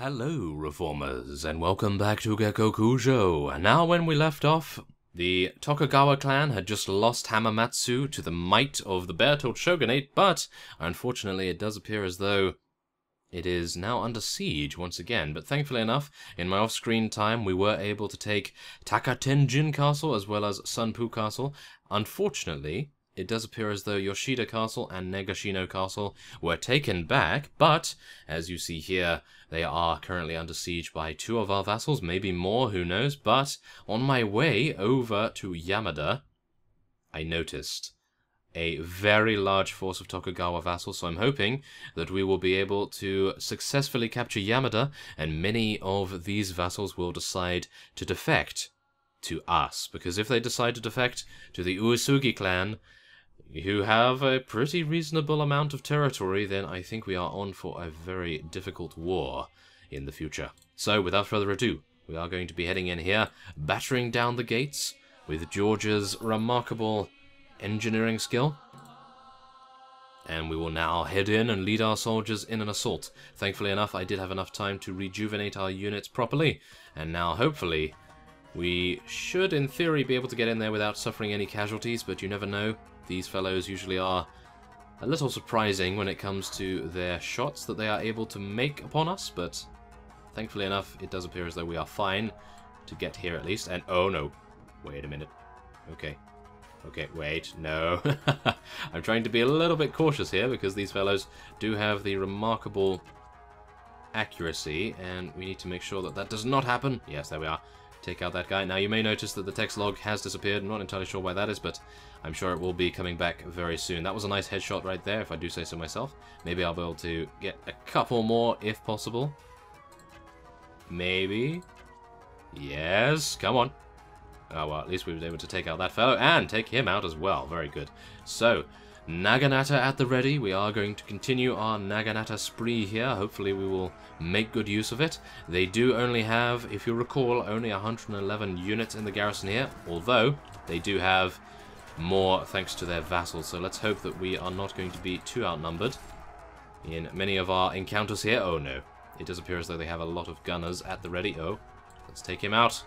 Hello, Reformers, and welcome back to Gekokujo. Now, when we left off, the Tokugawa clan had just lost Hamamatsu to the might of the Beartilde Shogunate, but unfortunately it does appear as though it is now under siege once again. But thankfully enough, in my off-screen time, we were able to take Takatenjin Castle as well as Sunpu Castle. Unfortunately, it does appear as though Yoshida Castle and Negashino Castle were taken back, but, as you see here, they are currently under siege by two of our vassals, maybe more, who knows, but on my way over to Yamada, I noticed a very large force of Tokugawa vassals, so I'm hoping that we will be able to successfully capture Yamada, and many of these vassals will decide to defect to us, because if they decide to defect to the Uesugi clan, who have a pretty reasonable amount of territory, then I think we are on for a very difficult war in the future. So, without further ado, we are going to be heading in here, battering down the gates with George's remarkable engineering skill. And we will now head in and lead our soldiers in an assault. Thankfully enough, I did have enough time to rejuvenate our units properly, and now hopefully we should, in theory, be able to get in there without suffering any casualties, but you never know. These fellows usually are a little surprising when it comes to their shots that they are able to make upon us, but thankfully enough, it does appear as though we are fine to get here at least. And oh no, wait a minute. Okay, wait, no. I'm trying to be a little bit cautious here because these fellows do have the remarkable accuracy, and we need to make sure that that does not happen. Yes, there we are. Take out that guy. Now, you may notice that the text log has disappeared. I'm not entirely sure why that is, but I'm sure it will be coming back very soon. That was a nice headshot right there, if I do say so myself. Maybe I'll be able to get a couple more, if possible. Maybe. Yes, come on. Oh, well, at least we were able to take out that fellow, and take him out as well. Very good. So, Naginata at the ready. We are going to continue our Naginata spree here. Hopefully we will make good use of it. They do only have, if you recall, only 111 units in the garrison here, although they do have more thanks to their vassals, so let's hope that we are not going to be too outnumbered in many of our encounters here. Oh no, it does appear as though they have a lot of gunners at the ready. Oh, let's take him out.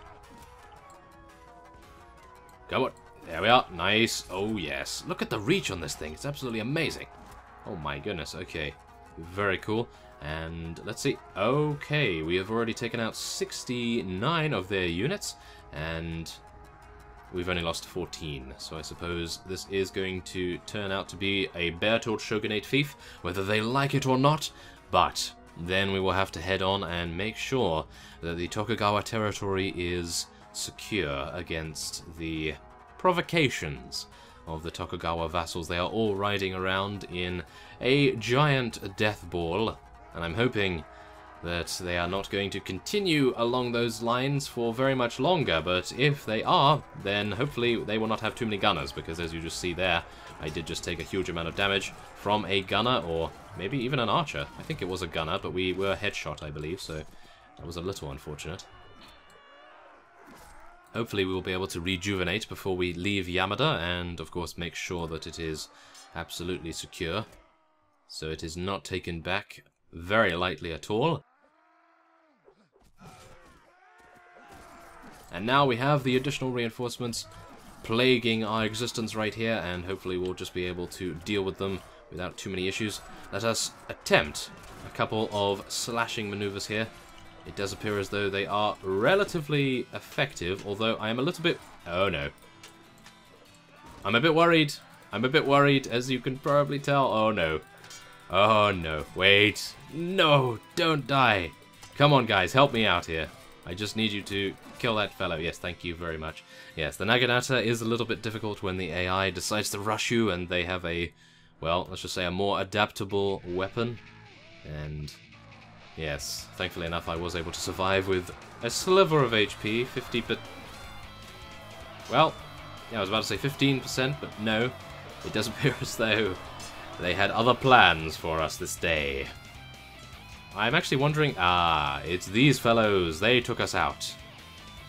Come on. There we are. Nice. Oh, yes. Look at the reach on this thing. It's absolutely amazing. Oh, my goodness. Okay. Very cool. And let's see. Okay. We have already taken out 69 of their units. And we've only lost 14. So I suppose this is going to turn out to be a Beartilde Shogunate fief, whether they like it or not. But then we will have to head on and make sure that the Tokugawa territory is secure against the provocations of the Tokugawa vassals. They are all riding around in a giant death ball, and I'm hoping that they are not going to continue along those lines for very much longer, but if they are, then hopefully they will not have too many gunners, because as you just see there, I did just take a huge amount of damage from a gunner, or maybe even an archer. I think it was a gunner, but we were headshot, I believe, so that was a little unfortunate. Hopefully we will be able to rejuvenate before we leave Yamada, and of course make sure that it is absolutely secure, so it is not taken back very lightly at all. And now we have the additional reinforcements plaguing our existence right here, and hopefully we'll just be able to deal with them without too many issues. Let us attempt a couple of slashing maneuvers here. It does appear as though they are relatively effective, although I am a little bit... Oh no. I'm a bit worried. I'm a bit worried, as you can probably tell. Oh no. Oh no. Wait. No, don't die. Come on guys, help me out here. I just need you to kill that fellow. Yes, thank you very much. Yes, the Naginata is a little bit difficult when the AI decides to rush you and they have a, well, let's just say a more adaptable weapon. And yes, thankfully enough, I was able to survive with a sliver of HP, 50, but... Well, yeah, I was about to say 15%, but no. It does appear as though they had other plans for us this day. I'm actually wondering... Ah, it's these fellows. They took us out.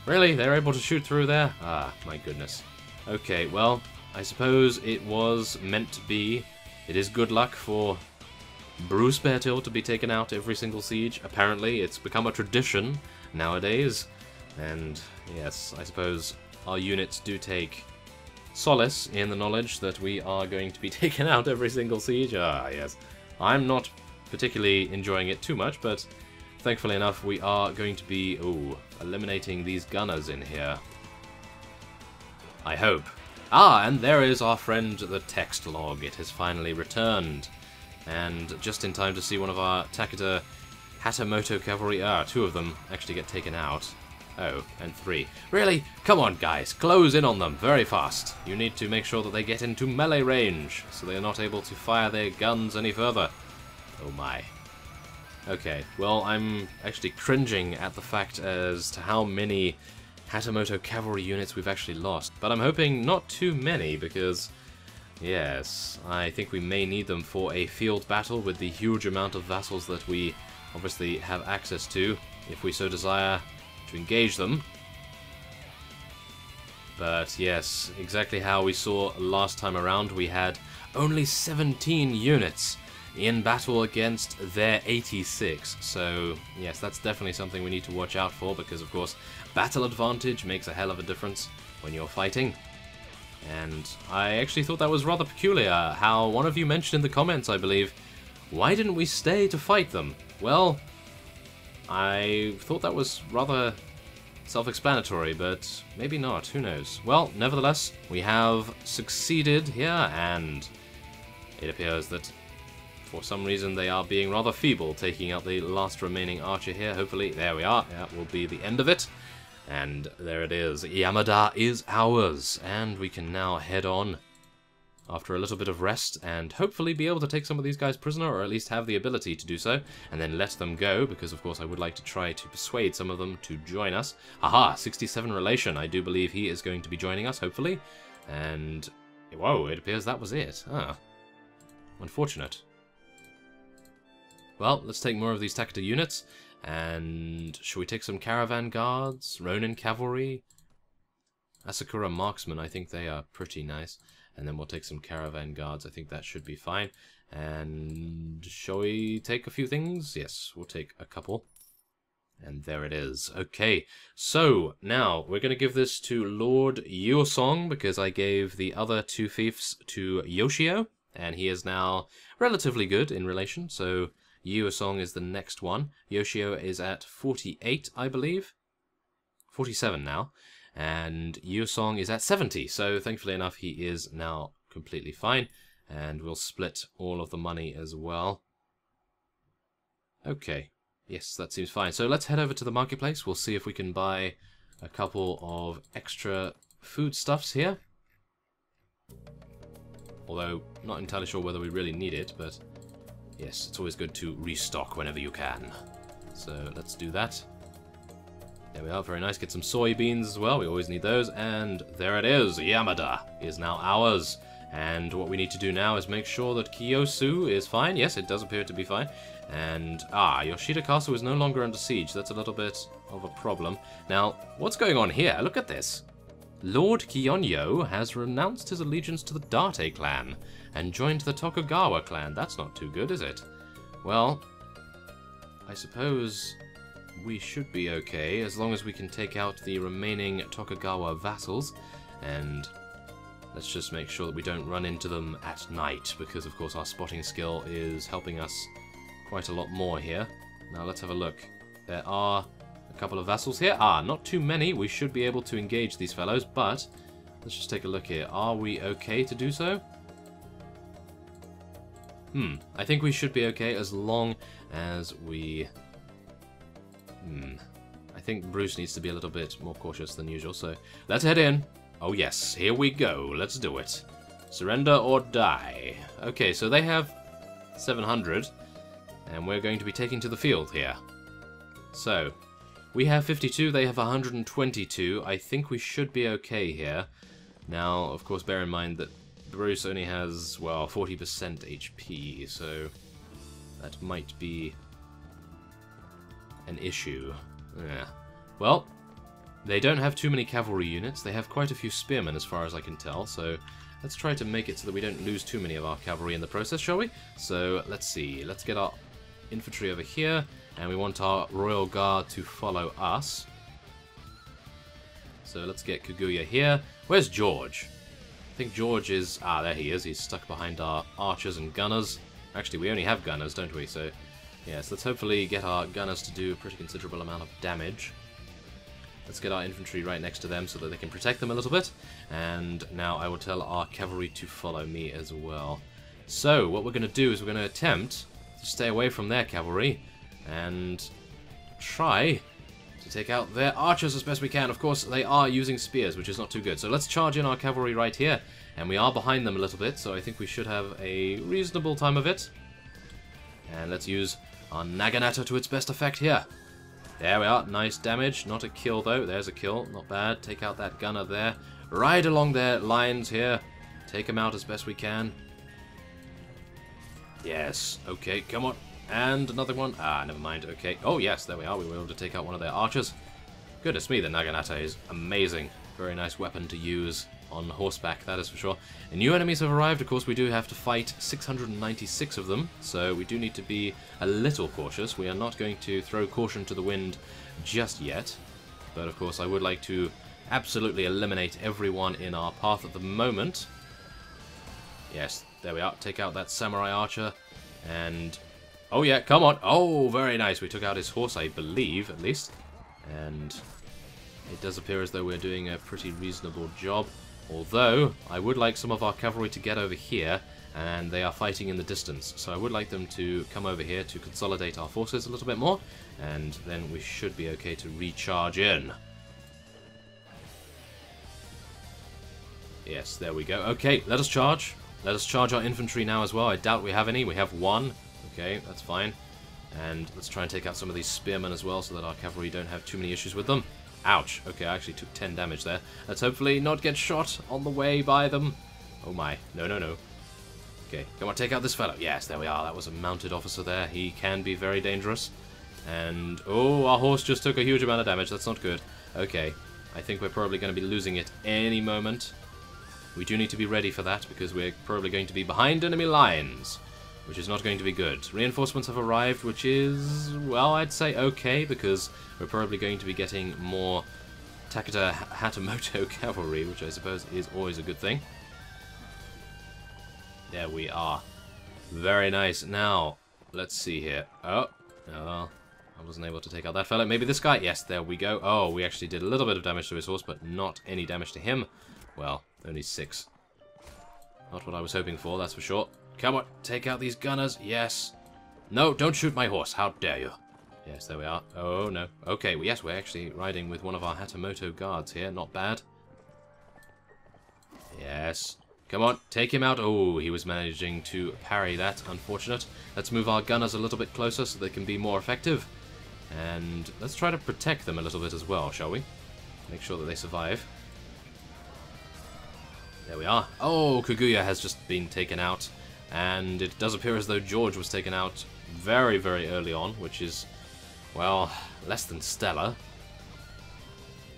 Really? They're able to shoot through there? Ah, my goodness. Okay, well, I suppose it was meant to be. It is good luck for Bruce Beartilde to be taken out every single siege. Apparently, it's become a tradition nowadays. And yes, I suppose our units do take solace in the knowledge that we are going to be taken out every single siege. Ah, yes. I'm not particularly enjoying it too much, but thankfully enough, we are going to be, eliminating these gunners in here. I hope. Ah, and there is our friend, the text log. It has finally returned. And just in time to see one of our Takeda Hatamoto cavalry, two of them actually get taken out. Oh, and 3. Really? Come on, guys. Close in on them very fast. You need to make sure that they get into melee range, so they are not able to fire their guns any further. Oh my. Okay, well, I'm actually cringing at the fact as to how many Hatamoto cavalry units we've actually lost. But I'm hoping not too many, because, yes, I think we may need them for a field battle with the huge amount of vassals that we obviously have access to, if we so desire to engage them. But yes, exactly how we saw last time around, we had only 17 units in battle against their 86. So yes, that's definitely something we need to watch out for, because of course battle advantage makes a hell of a difference when you're fighting. And I actually thought that was rather peculiar, how one of you mentioned in the comments, I believe, why didn't we stay to fight them? Well, I thought that was rather self-explanatory, but maybe not, who knows. Well, nevertheless, we have succeeded here, and it appears that for some reason they are being rather feeble, taking out the last remaining archer here. Hopefully, there we are, that will be the end of it. And there it is, Yamada is ours, and we can now head on after a little bit of rest, and hopefully be able to take some of these guys prisoner, or at least have the ability to do so, and then let them go, because of course I would like to try to persuade some of them to join us. Aha, 67 relation, I do believe he is going to be joining us, hopefully. And, whoa, it appears that was it. Ah, unfortunate. Well, let's take more of these Takeda units, and shall we take some caravan guards, Ronin cavalry, Asakura marksmen, I think they are pretty nice. And then we'll take some caravan guards. I think that should be fine. And shall we take a few things? Yes, we'll take a couple. And there it is. Okay, so now we're going to give this to Lord Yuosong, because I gave the other 2 fiefs to Yoshio, and he is now relatively good in relation. So Yuosong is the next one. Yoshio is at 48, I believe. 47 now. And Yuosong is at 70, so thankfully enough he is now completely fine, and we'll split all of the money as well. Okay, yes, that seems fine. So let's head over to the marketplace. We'll see if we can buy a couple of extra foodstuffs here. Although, not entirely sure whether we really need it, but yes, it's always good to restock whenever you can. So let's do that. There we are, very nice. Get some soybeans as well, we always need those. And there it is, Yamada is now ours. And what we need to do now is make sure that Kiyosu is fine. Yes, it does appear to be fine. And, Yoshida Castle is no longer under siege. That's a little bit of a problem. Now, what's going on here? Look at this. Lord Kiyonyo has renounced his allegiance to the Date clan and joined the Tokugawa clan. That's not too good, is it? Well, I suppose we should be okay, as long as we can take out the remaining Tokugawa vassals, and let's just make sure that we don't run into them at night, because of course our spotting skill is helping us quite a lot more here. Now let's have a look. There are a couple of vassals here. Not too many. We should be able to engage these fellows, but let's just take a look here. Are we okay to do so? I think we should be okay as long as we... I think Bruce needs to be a little bit more cautious than usual, so let's head in. Oh yes, here we go. Let's do it. Surrender or die. Okay, so they have 700, and we're going to be taking to the field here. So, we have 52, they have 122. I think we should be okay here. Now, of course, bear in mind that Bruce only has, well, 40% HP, so that might be an issue. Yeah. Well, they don't have too many cavalry units. They have quite a few spearmen as far as I can tell, so let's try to make it so that we don't lose too many of our cavalry in the process, shall we? So, let's see. Let's get our infantry over here, and we want our Royal Guard to follow us. So let's get Kaguya here. Where's George? I think George is... Ah, there he is. He's stuck behind our archers and gunners. Actually, we only have gunners, don't we? So, yes, let's hopefully get our gunners to do a pretty considerable amount of damage. Let's get our infantry right next to them so that they can protect them a little bit. And now I will tell our cavalry to follow me as well. So, what we're going to do is we're going to attempt to stay away from their cavalry and try to take out their archers as best we can. Of course, they are using spears, which is not too good. So let's charge in our cavalry right here. And we are behind them a little bit, so I think we should have a reasonable time of it. And let's use our Naginata to its best effect here. There we are. Nice damage. Not a kill, though. There's a kill. Not bad. Take out that gunner there. Ride along their lines here. Take them out as best we can. Yes. Okay, come on. And another one. Ah, never mind. Okay. Oh, yes, there we are. We were able to take out one of their archers. Goodness me, the Naginata is amazing. Very nice weapon to use on horseback, that is for sure. And new enemies have arrived. Of course, we do have to fight 696 of them, so we do need to be a little cautious. We are not going to throw caution to the wind just yet. But, of course, I would like to absolutely eliminate everyone in our path at the moment. Yes, there we are. Take out that samurai archer. And... oh, yeah, come on. Oh, very nice. We took out his horse, I believe, at least. And it does appear as though we're doing a pretty reasonable job. Although, I would like some of our cavalry to get over here, and they are fighting in the distance. So I would like them to come over here to consolidate our forces a little bit more, and then we should be okay to recharge in. Yes, there we go. Okay, let us charge. Let us charge our infantry now as well. I doubt we have any. We have one. Okay, that's fine. And let's try and take out some of these spearmen as well so that our cavalry don't have too many issues with them. Ouch. Okay, I actually took 10 damage there. Let's hopefully not get shot on the way by them. Oh my. No, no, no. Okay, come on, take out this fellow. Yes, there we are. That was a mounted officer there. He can be very dangerous. And, oh, our horse just took a huge amount of damage. That's not good. Okay, I think we're probably going to be losing it any moment. We do need to be ready for that because we're probably going to be behind enemy lines, which is not going to be good. Reinforcements have arrived, which is, well, I'd say okay, because we're probably going to be getting more Takeda Hatamoto cavalry, which I suppose is always a good thing. There we are. Very nice. Now, let's see here. Oh, I wasn't able to take out that fellow. Maybe this guy? Yes, there we go. Oh, we actually did a little bit of damage to his horse, but not any damage to him. Well, only 6. Not what I was hoping for, that's for sure. Come on, take out these gunners. Yes. No, don't shoot my horse. How dare you? Yes, there we are. Oh, no. Okay, well, yes, we're actually riding with one of our Hatamoto guards here. Not bad. Yes. Come on, take him out. Oh, he was managing to parry that. Unfortunate. Let's move our gunners a little bit closer so they can be more effective. And let's try to protect them a little bit as well, shall we? Make sure that they survive. There we are. Oh, Kaguya has just been taken out. And it does appear as though George was taken out very, very early on, which is, well, less than stellar.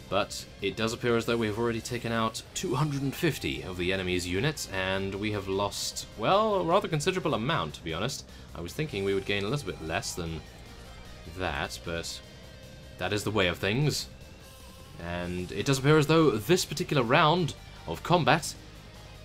But it does appear as though we have already taken out 250 of the enemy's units, and we have lost, well, a rather considerable amount, to be honest. I was thinking we would gain a little bit less than that, but that is the way of things. And it does appear as though this particular round of combat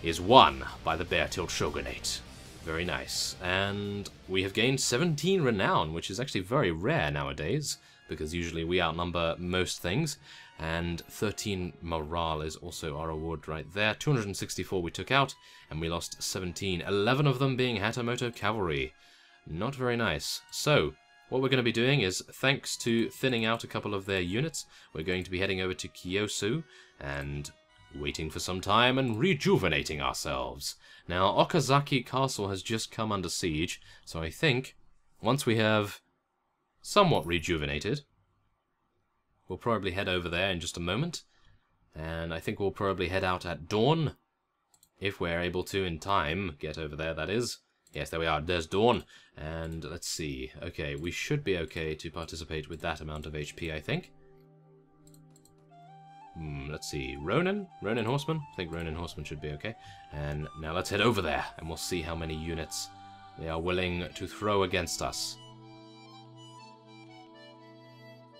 is won by the Beartilde Shogunate. Very nice. And we have gained 17 renown, which is actually very rare nowadays, because usually we outnumber most things. And 13 morale is also our award right there. 264 we took out, and we lost 17. 11 of them being Hatamoto cavalry. Not very nice. So, what we're going to be doing is, thanks to thinning out a couple of their units, we're going to be heading over to Ieyasu and waiting for some time and rejuvenating ourselves. Now, Okazaki Castle has just come under siege, so I think once we have somewhat rejuvenated, we'll probably head over there in just a moment. And I think we'll probably head out at dawn, if we're able to in time get over there, that is. Yes, there we are. There's dawn. And let's see. Okay, we should be okay to participate with that amount of HP, I think. Let's see. Ronin? Ronin Horseman? I think Ronin Horseman should be okay. And now let's head over there, and we'll see how many units they are willing to throw against us.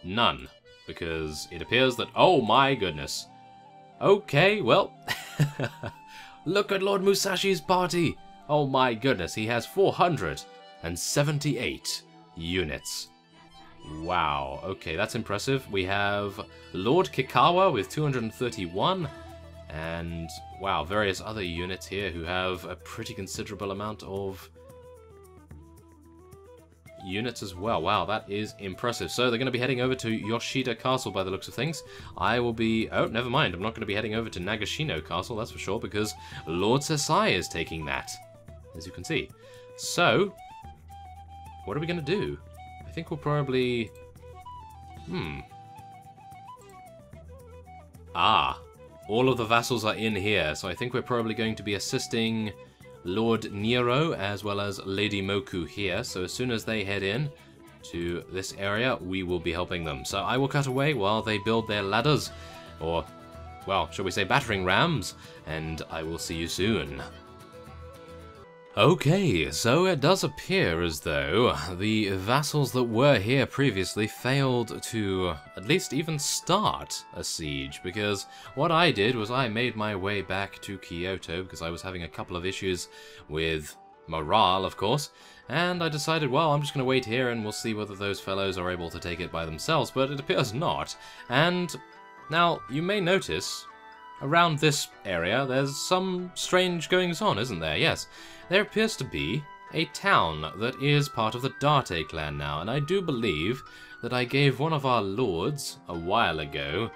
None. Because it appears that... Oh my goodness. Okay, well... Look at Lord Musashi's party! Oh my goodness, he has 478 units. Wow, okay, that's impressive. We have Lord Kikawa with 231, and, wow, various other units here who have a pretty considerable amount of units as well. Wow, that is impressive. So they're going to be heading over to Yoshida Castle by the looks of things. I will be... Oh, never mind. I'm not going to be heading over to Nagashino Castle, that's for sure, because Lord Sasai is taking that, as you can see. So, what are we going to do? I think we'll probably... Ah, all of the vassals are in here, so I think we're probably going to be assisting Lord Nero as well as Lady Moku here. So as soon as they head in to this area, we will be helping them. So I will cut away while they build their ladders, or, well, shall we say battering rams, and I will see you soon. Okay, so it does appear as though the vassals that were here previously failed to at least even start a siege, because what I did was I made my way back to Kyoto because I was having a couple of issues with morale, of course, and I decided, well, I'm just going to wait here and we'll see whether those fellows are able to take it by themselves, but it appears not. And now, you may notice, around this area, there's some strange goings-on, isn't there? Yes. There appears to be a town that is part of the Date clan now, and I do believe that I gave one of our lords, a while ago,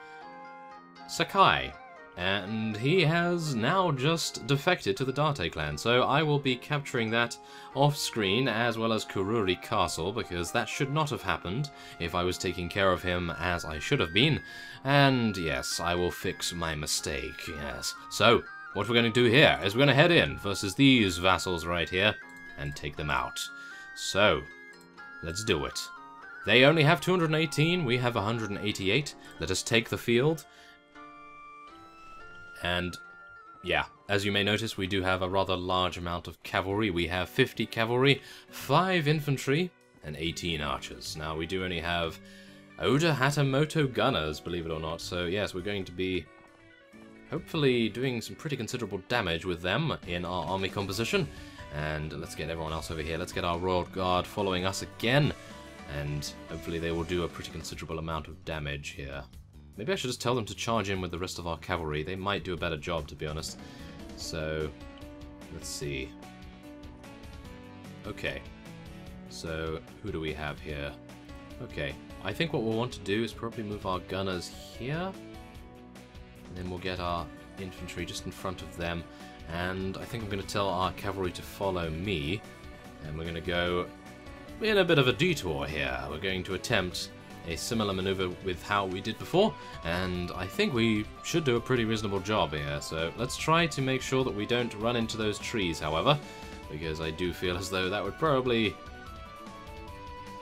Sakai, and he has now just defected to the Date clan, so I will be capturing that off-screen as well as Kururi Castle, because that should not have happened if I was taking care of him as I should have been, and yes, I will fix my mistake, yes. So, what we're going to do here is we're going to head in versus these vassals right here and take them out. So, let's do it. They only have 218, we have 188. Let us take the field. And, yeah, as you may notice, we do have a rather large amount of cavalry. We have 50 cavalry, 5 infantry, and 18 archers. Now, we do only have Oda Hatamoto gunners, believe it or not. So, yes, we're going to be hopefully doing some pretty considerable damage with them in our army composition. And let's get everyone else over here. Let's get our Royal Guard following us again. And hopefully they will do a pretty considerable amount of damage here. Maybe I should just tell them to charge in with the rest of our cavalry. They might do a better job, to be honest. So, let's see. Okay. So, who do we have here? Okay. I think what we'll want to do is probably move our gunners here. And then we'll get our infantry just in front of them. And I think I'm going to tell our cavalry to follow me. And we're going to go in a bit of a detour here. We're going to attempt a similar maneuver with how we did before. And I think we should do a pretty reasonable job here. So let's try to make sure that we don't run into those trees, however. Because I do feel as though that would probably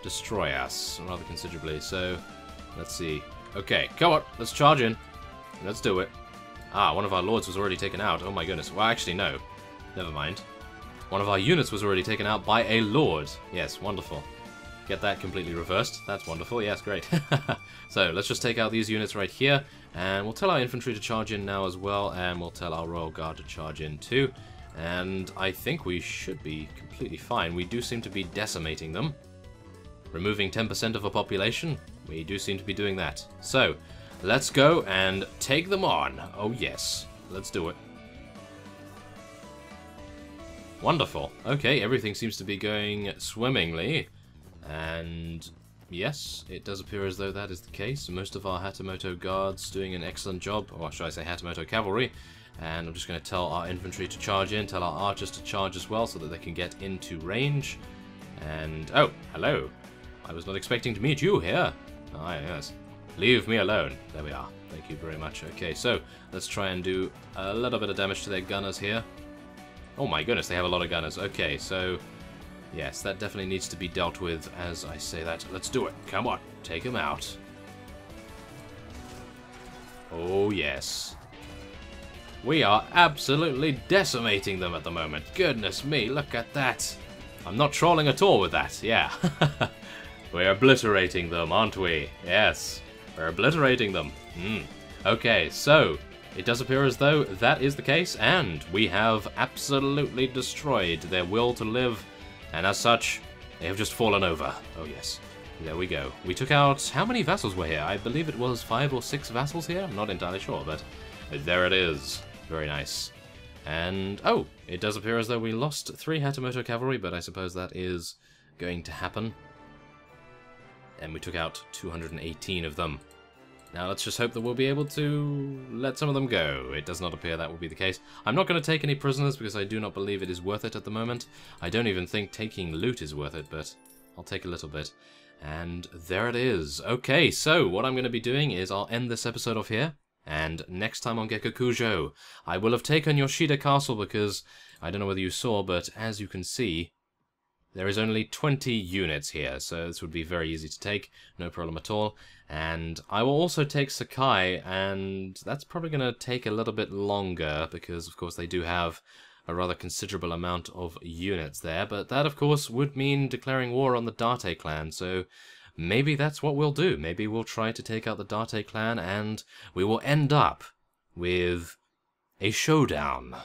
destroy us rather considerably. So let's see. Okay, come on, let's charge in. Let's do it. Ah, one of our lords was already taken out. Oh my goodness. Well, actually, no. Never mind. One of our units was already taken out by a lord. Yes, wonderful. Get that completely reversed. That's wonderful. Yes, great. So, let's just take out these units right here. And we'll tell our infantry to charge in now as well. And we'll tell our Royal Guard to charge in too. And I think we should be completely fine. We do seem to be decimating them. Removing 10% of a population. We do seem to be doing that. So, let's go and take them on. Oh yes, let's do it. Wonderful. Okay, everything seems to be going swimmingly. And yes, it does appear as though that is the case. Most of our Hatamoto guards doing an excellent job, or should I say Hatamoto cavalry. And I'm just going to tell our infantry to charge in, tell our archers to charge as well so that they can get into range. And, oh, hello. I was not expecting to meet you here. Ah, yes. Leave me alone. There we are. Thank you very much. Okay, so let's try and do a little bit of damage to their gunners here. Oh my goodness, they have a lot of gunners. Okay, so yes, that definitely needs to be dealt with as I say that. Let's do it. Come on, take them out. Oh, yes. We are absolutely decimating them at the moment. Goodness me, look at that. I'm not trolling at all with that, yeah. We're obliterating them, aren't we? Yes, we're obliterating them. Okay, so it does appear as though that is the case, and we have absolutely destroyed their will to live, and as such, they have just fallen over. Oh yes, there we go. We took out, how many vassals were here? I believe it was 5 or 6 vassals here, I'm not entirely sure, but there it is. Very nice. And, oh, it does appear as though we lost 3 Hatamoto cavalry, but I suppose that is going to happen. And we took out 218 of them. Now let's just hope that we'll be able to let some of them go. It does not appear that will be the case. I'm not going to take any prisoners because I do not believe it is worth it at the moment. I don't even think taking loot is worth it, but I'll take a little bit. And there it is. Okay, so what I'm going to be doing is I'll end this episode off here. And next time on Gekokujo, I will have taken Yoshida Castle because, I don't know whether you saw, but as you can see, there is only 20 units here, so this would be very easy to take, no problem at all. And I will also take Sakai, and that's probably going to take a little bit longer, because of course they do have a rather considerable amount of units there, but that of course would mean declaring war on the Date clan, so maybe that's what we'll do. Maybe we'll try to take out the Date clan, and we will end up with a showdown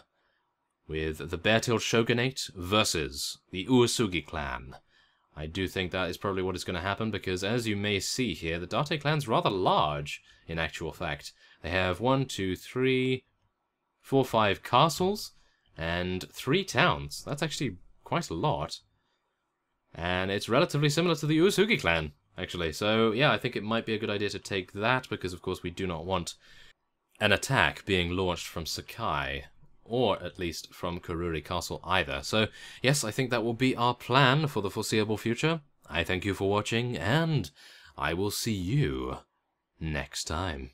with the Beartilde Shogunate versus the Uesugi clan. I do think that is probably what is going to happen, because as you may see here, the Date clan's rather large, in actual fact. They have 1, 2, 3, 4, 5 castles, and 3 towns. That's actually quite a lot. And it's relatively similar to the Uesugi clan, actually. So, yeah, I think it might be a good idea to take that, because of course we do not want an attack being launched from Sakai, or at least from Kururi Castle either. So, yes, I think that will be our plan for the foreseeable future. I thank you for watching, and I will see you next time.